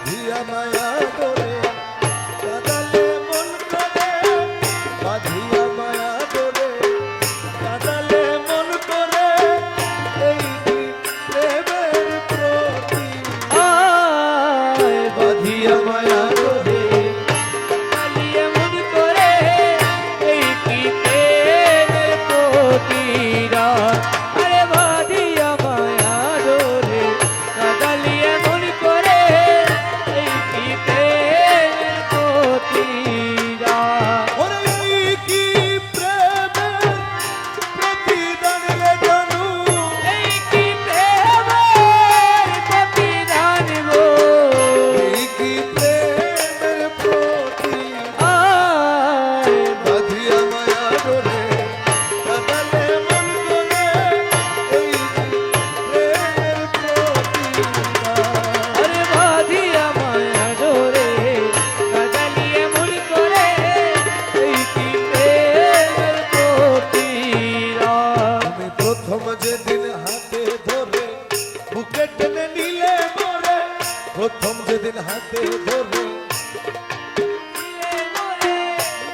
বাঁধিয়া মায়া ডোরে কাঁদালে মন করে, বাঁধিয়া মায়া ডোরে কাঁদালে মন করে, এই কি প্রেমের প্রতি বাঁধিয়া মায়া ডোরে কালিয়ে মন করে, এই কি প্রেমের প্রতিরাগ। আরে বাঁধিয়া মায়া ডোরে কাঁদালিয়ে মন করে, এই কি প্রেমের প্রতিরাগ। ওরে এই কি প্রেমের প্রতিদান রে জানু, এই কি প্রেমের প্রতিদান গো, এই কি প্রেমের প্রতিদান। আয় বাঁধিয়া মায়া ডোরে কাঁদালে মন করে, এই কি প্রেমের প্রতিদান। আরে বাঁধিয়া মায়া ডোরে কাঁদালিয়ে মন করে, এই কি প্রেমের প্রতিরাগ। তুমি প্রথম যেদিন হাতে ধরে বুকে টেনে নিলে মোরে, প্রথম যেদিন হাতে ধরে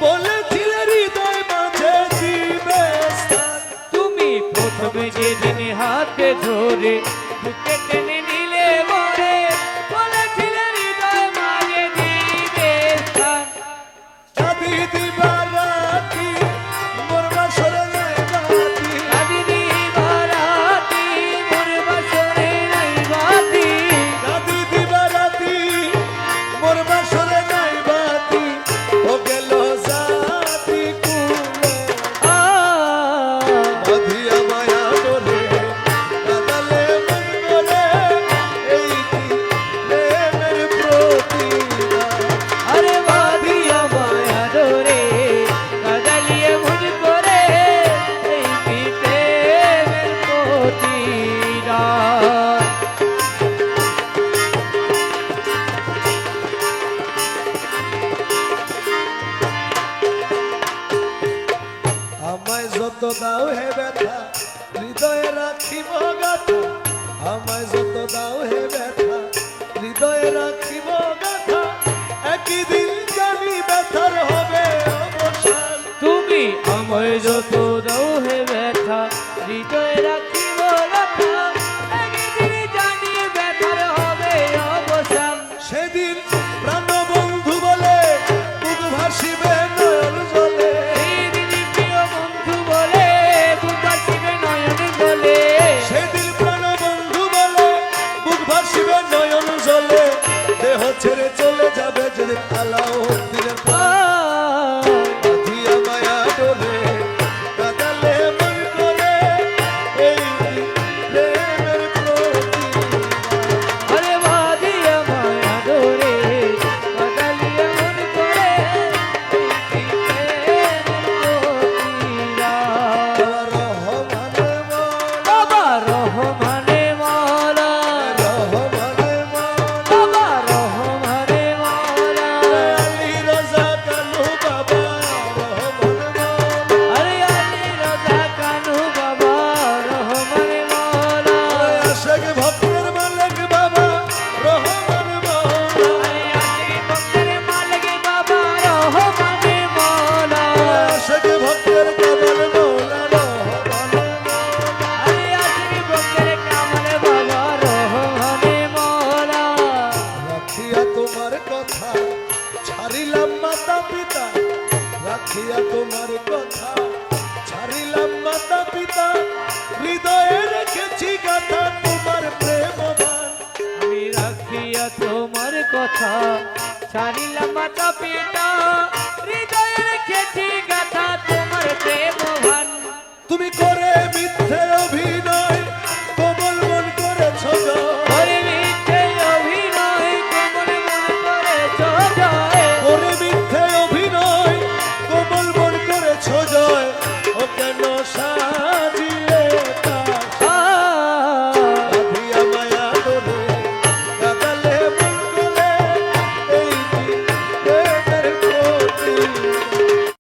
বলেছিলে হৃদয় মাঝে দিবে স্থান। তুমি প্রথমে যেদিন হাতে ধরে বুকে টেনে নিলে মোরে, বলেছিলে হৃদয় মাঝে দিবে স্থান। চাঁদি দিবা রাতি মোর বাসরে নাই বাতি, আদি দিবারাতি মোর বাসরে নাই বাতি। চাঁদি দিবা রাতি মোর বাসরে নাই বাতি, ও গেল জাতি কুলে। বাঁধিয়া মায়া ডোরে কাঁদালে মন করে, এই কি প্রেমের প্রতিদান। আরে বাঁধিয়া মায়া ডোরে কাঁদালিয়ে মন করে, এই কি প্রেমের প্রতিরাগ। আমায় যত দাও হে ব্যথা হৃদয়ে রাখিব গাথা, আমায় যত দাও হে ব্যথা হৃদয়ে রাখিব গাথা, একই দিন জানি ব্যথার হবে অবসান। তুমি আমায় যত দাও হে ব্যথা হৃদয়ে রাখিব ব্যথা, একদিন জানি ব্যথার হবে অবসান। সেদিন প্রাণবন্ধু বলে বুক ভাসিবে নয়ন জলে, সেদিন প্রিয় বন্ধু বলে বুক ভাসিবে নয়ন জলে। সেদিন প্রাণবন্ধু বলে বুক ভাসিবে নয়ন জলে, দেহ ছেড়ে চলে যাবে যেদিন আলাউদ্দিনের প্রাণ। বাঁধিয়া মায়া ডোরে কাঁদালে মন করে, এই কি প্রেমের প্রতিদান। আরে বাঁধিয়া মায়া ডোরে কাঁদালিয়ে মন করে, এই কি প্রেমের প্রতিরাগ। রহমানে মওলা, বাবা রহমানে মওলা, রহমানে মওলা, বাবা রহমানে মওলা। আলী রাজা কানু বাবা রহমানে মওলা, আরে আলী রাজা কানু বাবা রহমানে মওলা। আশেক ভক্তের মালিক বাবা রহমানে মওলা, আরে আশিক ভক্তের মালিক বাবা রহমানে মওলা। আশেক ভক্তের কামাল মওলা রহমানে মওলা। আরে আশিক ভক্তের কামাল বাবা রহমানে মওলা। রাখিয়া তোমার কথা ছাড়িলাম মাতা পিতা, রাখিয়া তোমার কথা ছাড়িলাম মাতা পিতা, হৃদয়ে রেখেছি গাথা তোমার প্রেমবান। আমি রাখিয়া তোমার কথা ছাড়িলাম মাতা পিতা, হৃদয়ে রেখেছি গাথা তোমার প্রেমবান। তুমি করে